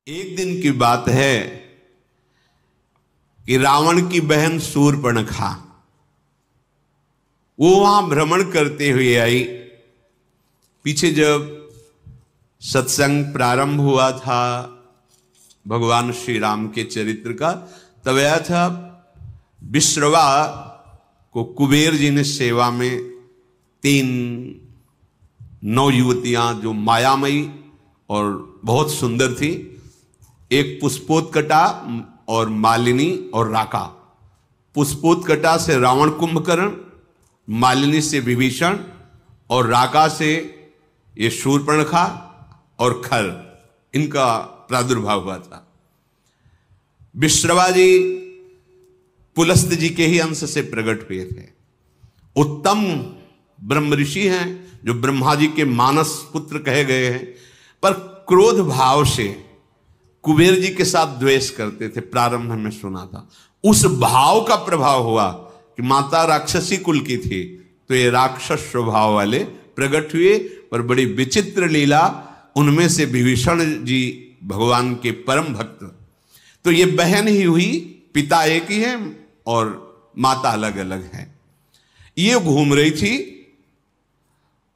एक दिन की बात है कि रावण की बहन शूर्पणखा वो वहां भ्रमण करते हुए आई। पीछे जब सत्संग प्रारंभ हुआ था भगवान श्री राम के चरित्र का, तब आया था विश्रवा को कुबेर जी ने सेवा में 3 नवयुवतियां जो मायामयी और बहुत सुंदर थी, एक पुष्पोत्कटा और मालिनी और राका। पुष्पोत्कटा से रावण कुंभकर्ण, मालिनी से विभीषण और राका से ये शूर्पणखा और खर, इनका प्रादुर्भाव हुआ था। विश्रवा जी पुलस्त जी के ही अंश से प्रकट हुए थे। उत्तम ब्रह्म ऋषि हैं जो ब्रह्मा जी के मानस पुत्र कहे गए हैं, पर क्रोध भाव से कुबेर जी के साथ द्वेष करते थे। प्रारंभ में सुना था उस भाव का प्रभाव हुआ कि माता राक्षसी कुल की थी, तो ये राक्षस स्वभाव वाले प्रकट हुए। पर बड़ी विचित्र लीला, उनमें से विभीषण जी भगवान के परम भक्त, तो ये बहन ही हुई, पिता एक ही है और माता अलग अलग है। ये घूम रही थी,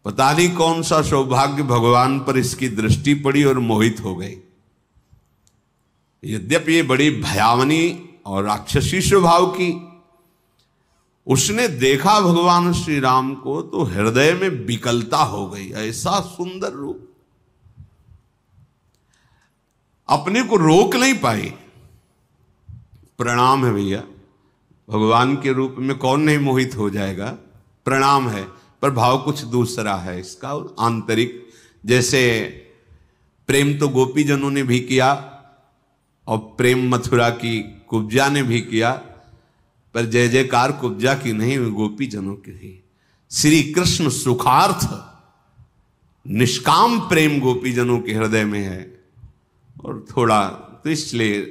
पता नहीं कौन सा सौभाग्य भगवान पर इसकी दृष्टि पड़ी और मोहित हो गई। यद्यपि ये बड़ी भयावनी और राक्षसी स्वभाव की, उसने देखा भगवान श्री राम को तो हृदय में विकलता हो गई। ऐसा सुंदर रूप, अपने को रोक नहीं पाई। प्रणाम है भैया, भगवान के रूप में कौन नहीं मोहित हो जाएगा, प्रणाम है। पर भाव कुछ दूसरा है इसका आंतरिक। जैसे प्रेम तो गोपीजनों ने भी किया और प्रेम मथुरा की कुब्जा ने भी किया, पर जय जयकार कुब्जा की नहीं, गोपीजनों की ही। श्री कृष्ण सुखार्थ निष्काम प्रेम गोपीजनों के हृदय में है। और थोड़ा तो इसलिए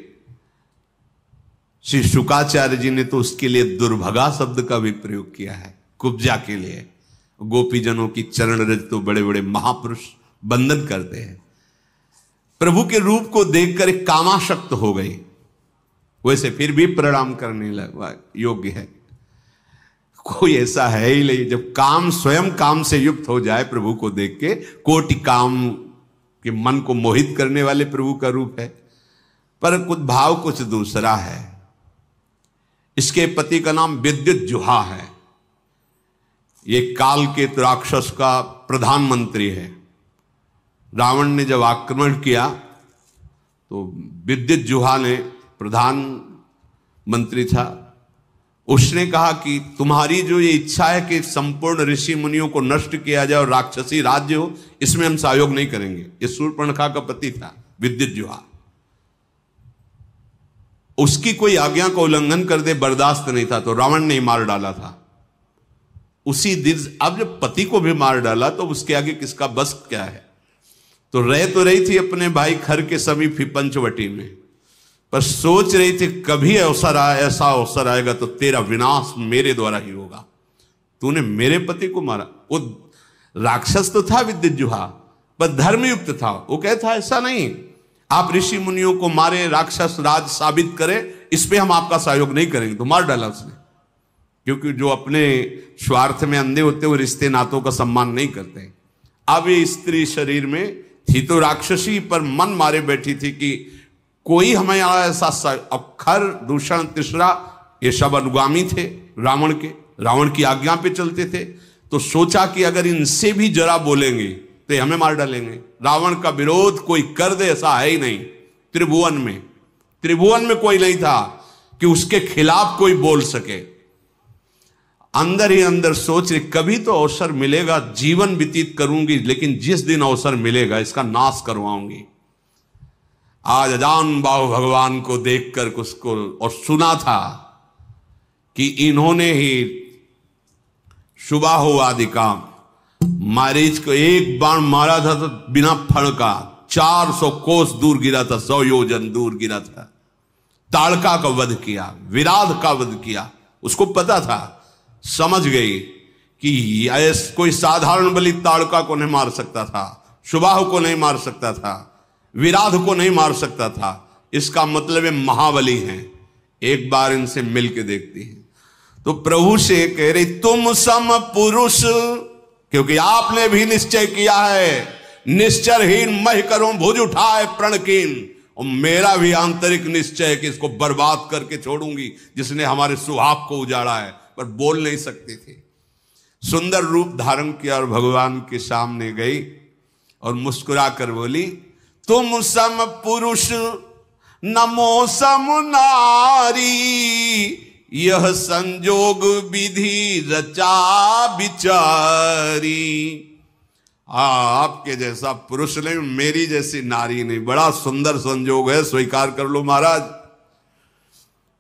श्री शुकाचार्य जी ने तो उसके लिए दुर्भगा शब्द का भी प्रयोग किया है कुब्जा के लिए। गोपीजनों की चरण रज तो बड़े बड़े महापुरुष बंधन करते हैं। प्रभु के रूप को देखकर एक कामाशक्त हो गई, वैसे फिर भी प्रणाम करने लगा योग्य है। कोई ऐसा है ही नहीं, जब काम स्वयं काम से युक्त हो जाए प्रभु को देख के, कोटि काम के मन को मोहित करने वाले प्रभु का रूप है। पर कुछ भाव कुछ दूसरा है। इसके पति का नाम विद्युज्जुहा है। ये काल के राक्षस का प्रधानमंत्री है। रावण ने जब आक्रमण किया तो विद्युज्जुहा ने, प्रधानमंत्री था, उसने कहा कि तुम्हारी जो ये इच्छा है कि संपूर्ण ऋषि मुनियों को नष्ट किया जाए और राक्षसी राज्य हो, इसमें हम सहयोग नहीं करेंगे। ये शूर्पणखा का पति था विद्युज्जुहा। उसकी कोई आज्ञा का उल्लंघन कर दे बर्दाश्त नहीं था, तो रावण ने मार डाला था उसी दिन। अब जब पति को भी मार डाला तो उसके आगे किसका बस क्या है। तो रही थी अपने भाई खर के समीप ही पंचवटी में, पर सोच रही थी कभी ऐसा अवसर आएगा तो तेरा विनाश मेरे द्वारा ही होगा। तूने मेरे पति को मारा। वो राक्षस तो था विद्युज्जुहा, पर धर्मयुक्त था। वो कहता ऐसा नहीं, आप ऋषि मुनियों को मारे, राक्षस राज साबित करें, इस पे हम आपका सहयोग नहीं करेंगे। तो मार डाला उसने, क्योंकि जो अपने स्वार्थ में अंधे होते वो रिश्ते नातों का सम्मान नहीं करते। अब ये स्त्री शरीर में थी तो राक्षसी, पर मन मारे बैठी थी कि कोई हमें ऐसा अक्षर दूषण तीसरा, ये सब अनुगामी थे रावण के, रावण की आज्ञा पे चलते थे। तो सोचा कि अगर इनसे भी जरा बोलेंगे तो ये हमें मार डालेंगे। रावण का विरोध कोई कर दे ऐसा है ही नहीं। त्रिभुवन में कोई नहीं था कि उसके खिलाफ कोई बोल सके। अंदर ही अंदर सोच रही कभी तो अवसर मिलेगा, जीवन व्यतीत करूंगी, लेकिन जिस दिन अवसर मिलेगा इसका नाश करवाऊंगी। आज अजान बाहु भगवान को देखकर उसको और सुना था कि इन्होंने ही सुबाहु आदि काम, मारीच को एक बाण मारा था तो बिना फण का 400 कोस दूर गिरा था, 100 योजन दूर गिरा था। ताड़का का वध किया, विराध का वध किया। उसको पता था, समझ गई कि कोई साधारण बलि ताड़का को नहीं मार सकता था, सुबाहु को नहीं मार सकता था। विराध को नहीं मार सकता था। इसका मतलब है महाबली हैं, एक बार इनसे मिल के देखती है। तो प्रभु से कह रही तुम सम पुरुष, क्योंकि आपने भी निश्चय किया है निश्चरहीन मह करूं भुज उठाए प्रणकीन, और मेरा भी आंतरिक निश्चय है कि इसको बर्बाद करके छोड़ूंगी जिसने हमारे सुहाग को उजाड़ा है। पर बोल नहीं सकती थी। सुंदर रूप धारण किया और भगवान के सामने गई और मुस्कुरा कर बोली तुम सम पुरुष नमो सम नारी, यह संजोग विधि रचा बिचारी। आपके जैसा पुरुष नहीं, मेरी जैसी नारी नहीं, बड़ा सुंदर संजोग है, स्वीकार कर लो महाराज।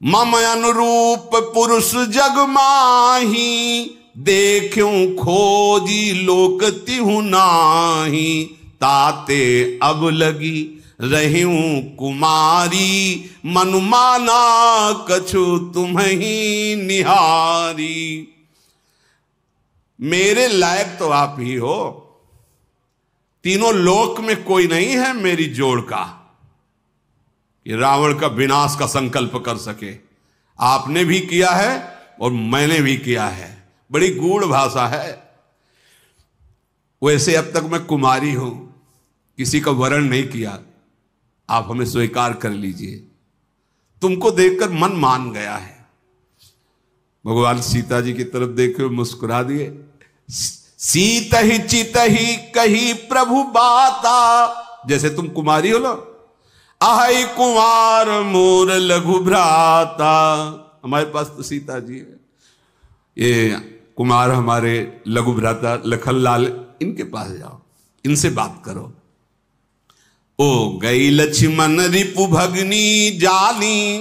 मम अनुरूप पुरुष जग माही, देखूं खोजी लोक तिहु नाही, ताते अब लगी रहूं कुमारी, मनुमाना कछु तुम्हीं निहारी। मेरे लायक तो आप ही हो, तीनों लोक में कोई नहीं है मेरी जोड़ का कि रावण का विनाश का संकल्प कर सके। आपने भी किया है और मैंने भी किया है, बड़ी गूढ़ भाषा है। वैसे अब तक मैं कुमारी हूं, किसी का वरण नहीं किया, आप हमें स्वीकार कर लीजिए। तुमको देखकर मन मान गया है। भगवान सीता जी की तरफ देखे मुस्कुरा दिए। सीत ही चित ही कही प्रभु बाता, जैसे तुम कुमारी हो ना, आहै कुमार मोर लघु भ्राता। हमारे पास तो सीता जी है, ये कुमार हमारे लघु भ्राता लखनलाल, इनके पास जाओ, इनसे बात करो। ओ गई लक्ष्मण रिपु भगनी जानी,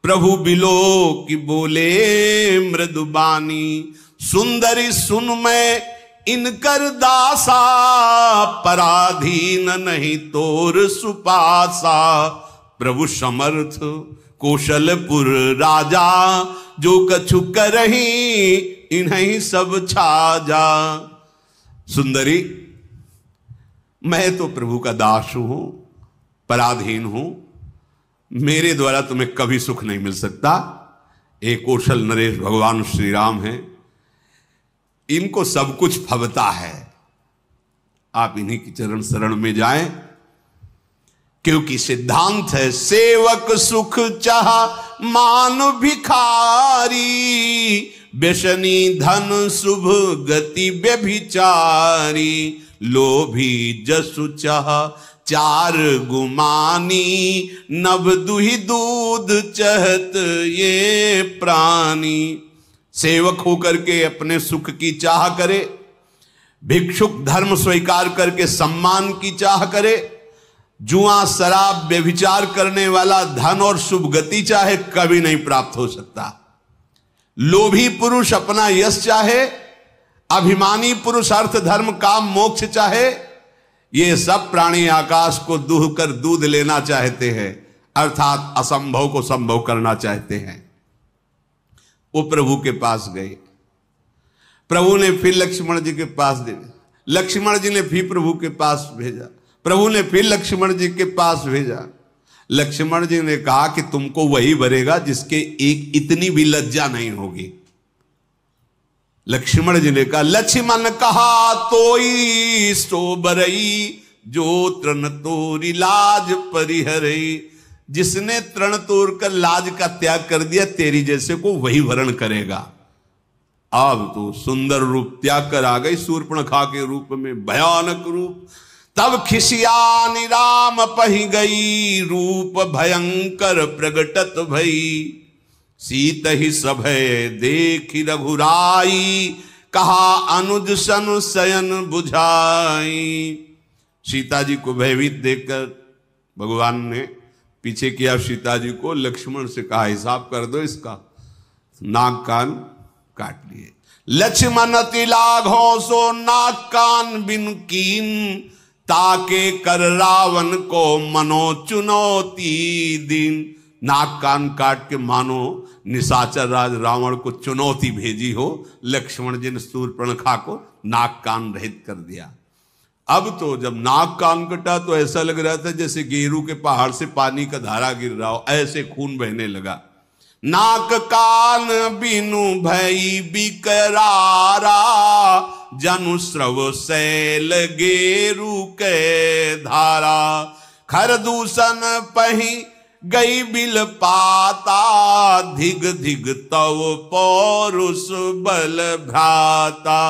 प्रभु बिलो की बोले मृदुबानी। सुंदरी सुन मैं इनकर दासा, पराधीन नहीं तोर सुपासा। प्रभु समर्थ कौशलपुर राजा, जो कछु करही इन्हीं सब छाजा। सुंदरी, मैं तो प्रभु का दास हूं, पराधीन हूं, मेरे द्वारा तुम्हें कभी सुख नहीं मिल सकता। एक कौशल नरेश भगवान श्री राम हैं, इनको सब कुछ फबता है। आप इन्हीं की चरण शरण में जाएं, क्योंकि सिद्धांत है सेवक सुख चाह मान भिखारी, व्यसनी धन शुभ गति व्यभिचारी। लोभी जसु चाह चार गुमानी, नभ दुहि दूध चहत ये प्राणी। सेवक होकर के अपने सुख की चाह करे, भिक्षुक धर्म स्वीकार करके सम्मान की चाह करे, जुआ शराब व्यभिचार करने वाला धन और शुभ गति चाहे, कभी नहीं प्राप्त हो सकता। लोभी पुरुष अपना यश चाहे, अभिमानी पुरुष अर्थ धर्म काम मोक्ष चाहे, ये सब प्राणी आकाश को दूह कर दूध लेना चाहते हैं, अर्थात असंभव को संभव करना चाहते हैं। वो प्रभु के पास गए, प्रभु ने फिर लक्ष्मण जी के पास दे, लक्ष्मण जी ने फिर प्रभु के पास भेजा, प्रभु ने फिर लक्ष्मण जी के पास भेजा। लक्ष्मण जी ने कहा कि तुमको वही भरेगा जिसके एक इतनी भी लज्जा नहीं होगी। लक्ष्मण जी ने कहा, लक्ष्मण कहा तोई सो बरई, जो तृण तोरी लाज परिहरई। जिसने तृण तोड़ कर लाज का त्याग कर दिया, तेरी जैसे को वही वरण करेगा। अब तो सुंदर रूप त्याग कर आ गई शूर्पणखा के रूप में, भयानक रूप। तब खिसियानी राम पही गई, रूप भयंकर प्रगटत भई। सीत ही सभय देखी रघुराई, कहा अनुज सन शयन बुझाई। सीता जी को भयभीत देखकर भगवान ने पीछे किया सीता जी को, लक्ष्मण से कहा हिसाब कर दो इसका। नाक कान काट लिए। लक्ष्मण तिलाघों सो नाक कान बिन कीन, ताके कर रावण को मनो चुनौती दिन। नाक कान काट के मानो निशाचर राज रावण को चुनौती भेजी हो। लक्ष्मण जी ने शूर्पणखा को नाक कान रहित कर दिया। अब तो जब नाक कान कटा तो ऐसा लग रहा था जैसे गेरू के पहाड़ से पानी का धारा गिर रहा हो, ऐसे खून बहने लगा। नाक कान बिनु भई बिकरारा, जनु स्रव सैल गेरू के धारा। खर दूषण पही गई बिल पाता, धिग धिग तव पौरुष बल भ्राता।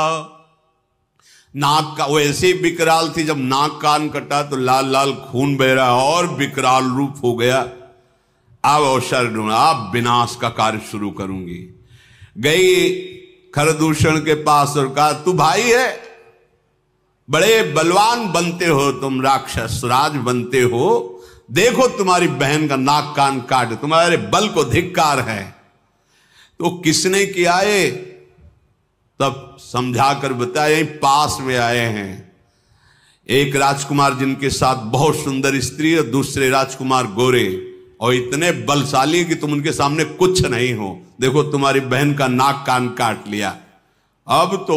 नाक का वो ऐसे विकराल थी, जब नाक कान कटा तो लाल लाल खून बह रहा और विकराल रूप हो गया। अब अवसर ढूंढा, अब विनाश का कार्य शुरू करूंगी। गई खरदूषण के पास और कहा, तू भाई है, बड़े बलवान बनते हो तुम, राक्षस राज बनते हो, देखो तुम्हारी बहन का नाक कान काट, तुम्हारे बल को धिक्कार है। तो किसने किया है? तब समझाकर बताया, यहीं पास में आए हैं एक राजकुमार जिनके साथ बहुत सुंदर स्त्री और दूसरे राजकुमार गोरे, और इतने बलशाली कि तुम उनके सामने कुछ नहीं हो। देखो तुम्हारी बहन का नाक कान काट लिया। अब तो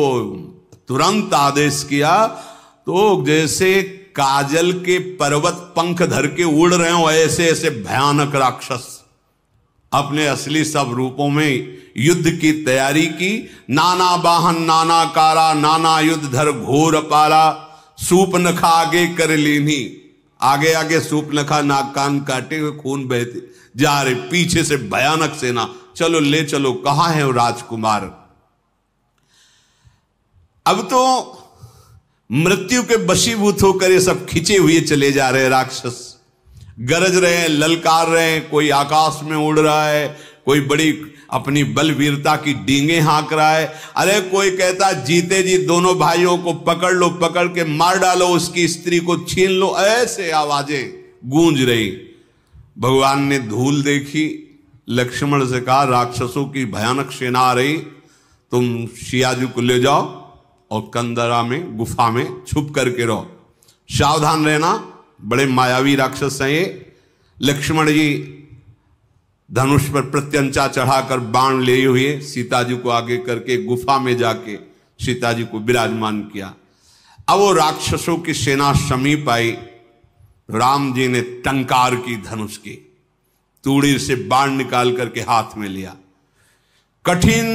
तुरंत आदेश किया, तो जैसे काजल के पर्वत पंख धर के उड़ रहे हो, ऐसे ऐसे भयानक राक्षस अपने असली सब रूपों में युद्ध की तैयारी की। नाना वाहन नाना कारा, नाना युद्ध धर घोर पारा, सूप नखा आगे कर लीनी। आगे आगे सूप नखा नाक कान काटे हुए खून बहते जा रहे, पीछे से भयानक सेना, चलो ले चलो, कहां है वो राजकुमार। अब तो मृत्यु के वशीभूत होकर ये सब खिंचे हुए चले जा रहे राक्षस, गरज रहे हैं, ललकार रहे हैं। कोई आकाश में उड़ रहा है, कोई बड़ी अपनी बलवीरता की डींगे हाँक रहा है। अरे कोई कहता जीते जी दोनों भाइयों को पकड़ लो, पकड़ के मार डालो, उसकी स्त्री को छीन लो, ऐसे आवाजें गूंज रही। भगवान ने धूल देखी, लक्ष्मण से कहा, राक्षसों की भयानक सेना आ रही, तुम सियाजी को ले जाओ और कंदरा में गुफा में छुप करके रहो, सावधान रहना, बड़े मायावी राक्षस हैं ये। लक्ष्मण जी धनुष पर प्रत्यंचा चढ़ाकर बाण लिए हुए सीता जी को आगे करके गुफा में जाके सीता जी को विराजमान किया। अब वो राक्षसों की सेना समीप आई, राम जी ने टंकार की धनुष की, तूड़ी से बाण निकाल करके हाथ में लिया। कठिन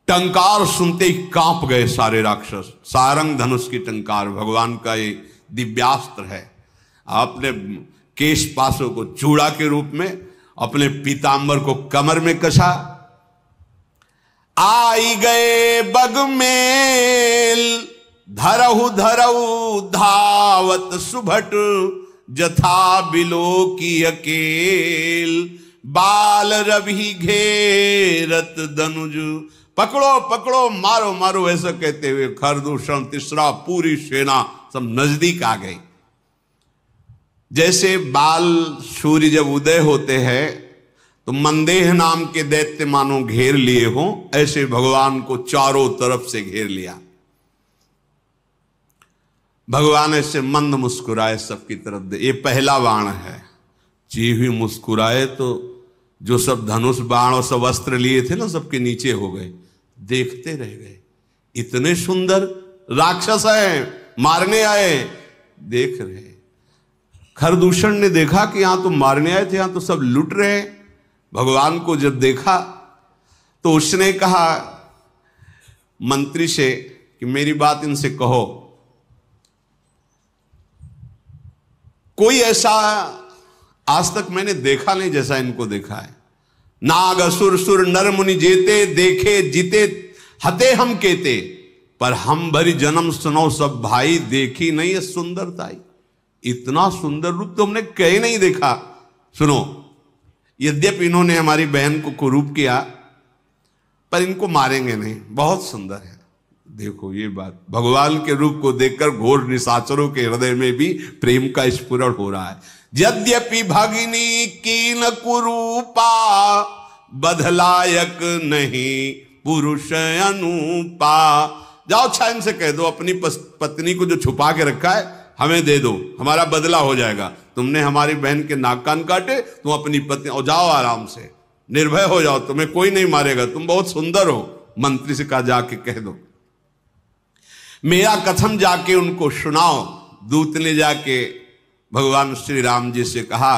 टंकार सुनते ही कांप गए सारे राक्षस। सारंग धनुष की टंकार भगवान का ये दिव्यास्त्र है। आपने केश पासों को चूड़ा के रूप में, अपने पीतांबर को कमर में कसा। आई गए बगमेल, धरहु धरहु धावत सुभट, जथा बिलो की अकेल, बाल रवि घेरत दनुज। पकड़ो पकड़ो, मारो मारो, ऐसा कहते हुए खरदूषण तीसरा पूरी सेना सब नजदीक आ गई। जैसे बाल सूर्य जब उदय होते हैं तो मंदेह नाम के दैत्य मानो घेर लिए हों, ऐसे भगवान को चारों तरफ से घेर लिया। भगवान ऐसे मंद मुस्कुराए सबकी तरफ दे, ये पहला बाण है। जीव ही मुस्कुराए तो जो सब धनुष बाण और सब अस्त्र लिए थे ना, सबके नीचे हो गए, देखते रह गए। इतने सुंदर राक्षस हैं, मारने आए, देख रहे। खरदूषण ने देखा कि यहां तो मारने आए थे, यहां तो सब लुट रहे हैं। भगवान को जब देखा तो उसने कहा मंत्री से कि मेरी बात इनसे कहो। कोई ऐसा आज तक मैंने देखा नहीं जैसा इनको देखा है। नाग असुर सुर नर मुनि जेते, देखे जीते हते हम केते, पर हम भरी जन्म सुनो सब भाई, देखी नहीं है सुंदरताई। इतना सुंदर रूप तो हमने कहीं नहीं देखा। सुनो, यद्यपि इन्होंने हमारी बहन को कुरूप किया, पर इनको मारेंगे नहीं, बहुत सुंदर है। देखो ये बात, भगवान के रूप को देखकर घोर निशाचरों के हृदय में भी प्रेम का स्फुरण हो रहा है। यद्यपि भगिनी कीन कुरूपा, बधलायक नहीं पुरुष अनुपा। जाओ छाइन से कह दो अपनी पत्नी को जो छुपा के रखा है हमें दे दो, हमारा बदला हो जाएगा। तुमने हमारी बहन के नाक कान काटे, तुम अपनी पत्नी, और जाओ आराम से, निर्भय हो जाओ, तुम्हें कोई नहीं मारेगा, तुम बहुत सुंदर हो। मंत्री से कहा जाके कह दो। मेरा कथन जाके उनको सुनाओ। दूत ने जाके भगवान श्री राम जी से कहा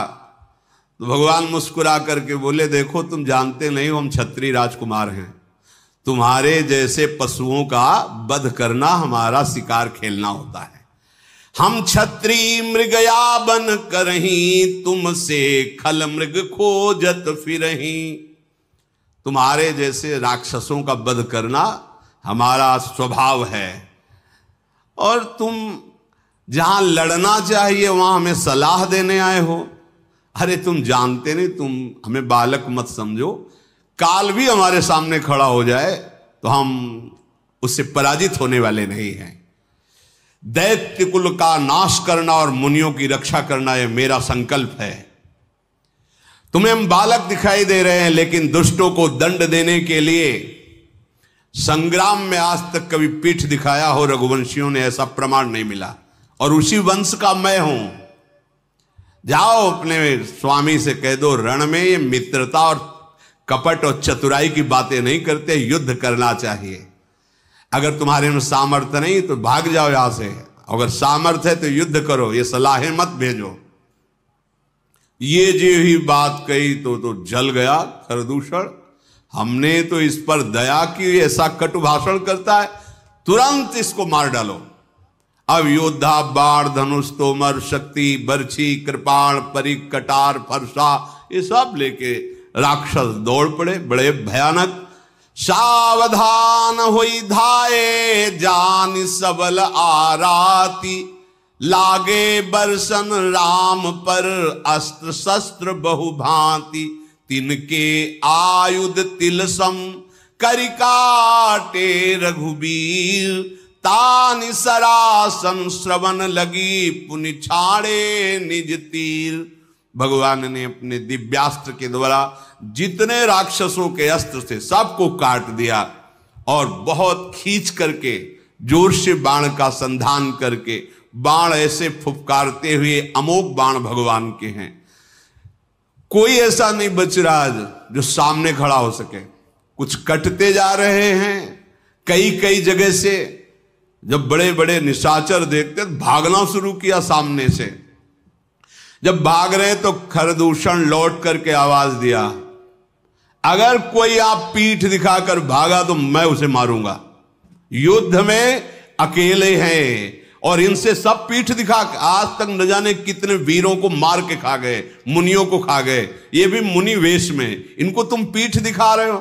तो भगवान मुस्कुरा करके बोले, देखो तुम जानते नहीं हो हम क्षत्रिय राजकुमार हैं, तुम्हारे जैसे पशुओं का वध करना हमारा शिकार खेलना होता है। हम क्षत्रिय मृगया बन करही, तुमसे खल मृग खोजत फिरही। तुम्हारे जैसे राक्षसों का वध करना हमारा स्वभाव है, और तुम जहां लड़ना चाहिए वहां हमें सलाह देने आए हो। अरे तुम जानते नहीं, तुम हमें बालक मत समझो, काल भी हमारे सामने खड़ा हो जाए तो हम उससे पराजित होने वाले नहीं हैं। दैत्य कुल का नाश करना और मुनियों की रक्षा करना यह मेरा संकल्प है। तुम्हें हम बालक दिखाई दे रहे हैं, लेकिन दुष्टों को दंड देने के लिए संग्राम में आज तक कभी पीठ दिखाया हो रघुवंशियों ने, ऐसा प्रमाण नहीं मिला, और उसी वंश का मैं हूं। जाओ अपने स्वामी से कह दो, रण में ये मित्रता और कपट और चतुराई की बातें नहीं करते, युद्ध करना चाहिए। अगर तुम्हारे में सामर्थ्य नहीं तो भाग जाओ यहां से, अगर सामर्थ्य है तो युद्ध करो, ये सलाहें मत भेजो। ये जो ही बात कही तो जल गया खरदूषण। हमने तो इस पर दया की, ऐसा कटु भाषण करता है, तुरंत इसको मार डालो। अब योद्धा बाण धनुष तोमर शक्ति बर्छी कृपाण परिक कटार फरसा ये सब लेके राक्षस दौड़ पड़े, बड़े भयानक। सावधान होई धाये जान सबल आराती, लागे बरसन राम पर अस्त्र शस्त्र बहुभांति। तिनके आयुध तिलसम करिकाटे रघुबीर, तानि सरासन श्रवण लगी पुनि छाड़े निज तीर। भगवान ने अपने दिव्यास्त्र के द्वारा जितने राक्षसों के अस्त्र थे सबको काट दिया, और बहुत खींच करके जोर से बाण का संधान करके, बाण ऐसे फुफकारते हुए, अमोघ बाण भगवान के हैं, कोई ऐसा नहीं बच रहा जो सामने खड़ा हो सके। कुछ कटते जा रहे हैं कई कई जगह से। जब बड़े बड़े निशाचर देखते भागना शुरू किया सामने से। जब भाग रहे तो खरदूषण लौट करके आवाज दिया, अगर कोई आप पीठ दिखाकर भागा तो मैं उसे मारूंगा। युद्ध में अकेले हैं और इनसे सब पीठ दिखा, आज तक न जाने कितने वीरों को मार के खा गए, मुनियों को खा गए, ये भी मुनि वेश में, इनको तुम पीठ दिखा रहे हो।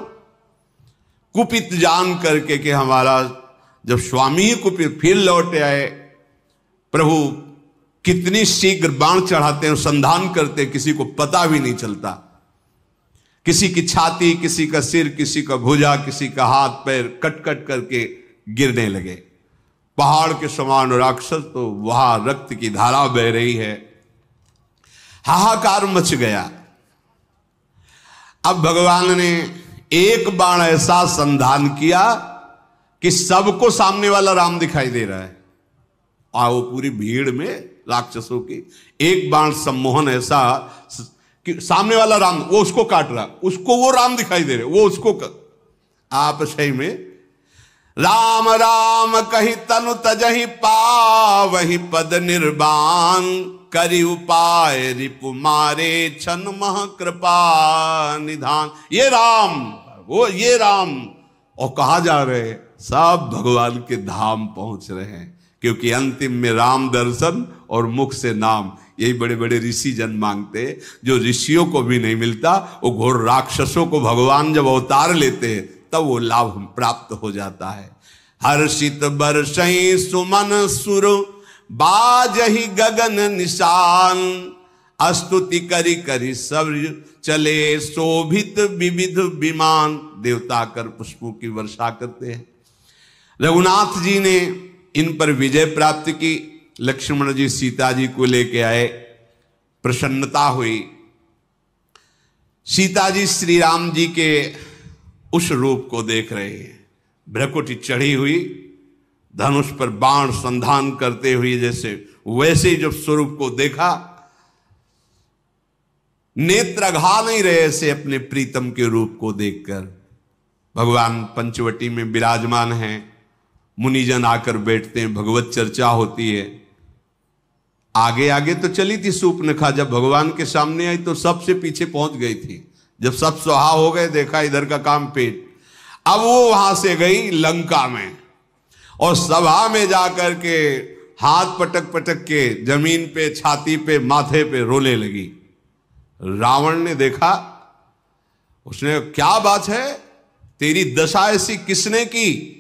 कुपित जान करके कि हमारा जब स्वामी ही कुपित, फिर लौटे आए, प्रभु कितनी शीघ्र बाण चढ़ाते हैं, संधान करते, किसी को पता भी नहीं चलता। किसी की छाती, किसी का सिर, किसी का भुजा, किसी का हाथ पैर कट कट करके गिरने लगे। पहाड़ के समान राक्षस, तो वहां रक्त की धारा बह रही है, हाहाकार मच गया। अब भगवान ने एक बाण ऐसा संधान किया कि सबको सामने वाला राम दिखाई दे रहा है, और वो पूरी भीड़ में राक्षसों की एक बाण सम्मोहन ऐसा कि सामने वाला राम, वो उसको काट रहा, उसको वो राम दिखाई दे रहे, वो उसको आपस में राम राम कही तनु तजहि पावहि पद निर्वाण, करि उपाय रिपु मारे छन मह कृपा निधान। ये राम, वो ये राम, और कहा जा रहे सब भगवान के धाम पहुंच रहे हैं, क्योंकि अंतिम में राम दर्शन और मुख से नाम, यही बड़े बड़े ऋषि जन मांगते, जो ऋषियों को भी नहीं मिलता। वो घोर राक्षसों को भगवान जब अवतार लेते हैं तब वो लाभ प्राप्त हो जाता है। हर्षित बरसई सुमन सुर बाजहि गगन निशान, स्तुति करी करी सब चले शोभित विविध विमान। देवता कर पुष्पों की वर्षा करते हैं। रघुनाथ जी ने इन पर विजय प्राप्त की। लक्ष्मण जी सीता जी को लेके आए, प्रसन्नता हुई। सीता जी श्री राम जी के उस रूप को देख रहे हैं, भ्रकुटी चढ़ी हुई, धनुष पर बाण संधान करते हुए, जैसे वैसे ही जब स्वरूप को देखा, नेत्र अघा नहीं रहे ऐसे अपने प्रीतम के रूप को देखकर। भगवान पंचवटी में विराजमान हैं, मुनिजन आकर बैठते हैं, भगवत चर्चा होती है। आगे आगे तो चली थी सूर्पनखा, जब भगवान के सामने आई तो सबसे पीछे पहुंच गई थी। जब सब सुहा हो गए, देखा इधर का काम पेट। अब वो वहां से गई लंका में और सभा में जाकर के हाथ पटक पटक के जमीन पे, छाती पे, माथे पे रोने लगी। रावण ने देखा, उसने क्या बात है, तेरी दशा ऐसी किसने की?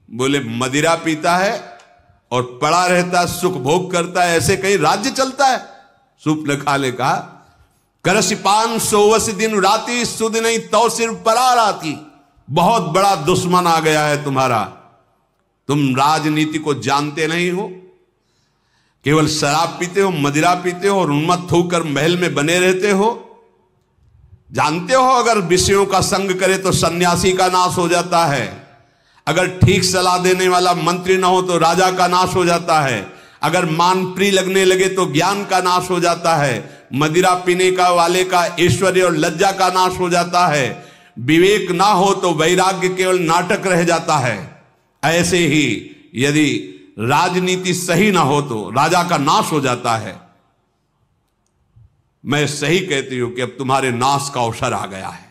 बोले मदिरा पीता है और पड़ा रहता है, सुख भोग करता है, ऐसे कहीं राज्य चलता है? सूर्पनखा ने कहा, करसिपान सोवस दिन राती, सुध नहीं तो सिर परार आती। बहुत बड़ा दुश्मन आ गया है तुम्हारा, तुम राजनीति को जानते नहीं हो, केवल शराब पीते हो, मदिरा पीते हो और उन्मत्त होकर महल में बने रहते हो। जानते हो अगर विषयों का संग करे तो सन्यासी का नाश हो जाता है, अगर ठीक सलाह देने वाला मंत्री ना हो तो राजा का नाश हो जाता है, अगर मान प्रिय लगने लगे तो ज्ञान का नाश हो जाता है, मदिरा पीने का वाले का ऐश्वर्य और लज्जा का नाश हो जाता है, विवेक ना हो तो वैराग्य केवल नाटक रह जाता है। ऐसे ही यदि राजनीति सही ना हो तो राजा का नाश हो जाता है। मैं सही कहती हूं कि अब तुम्हारे नाश का अवसर आ गया है।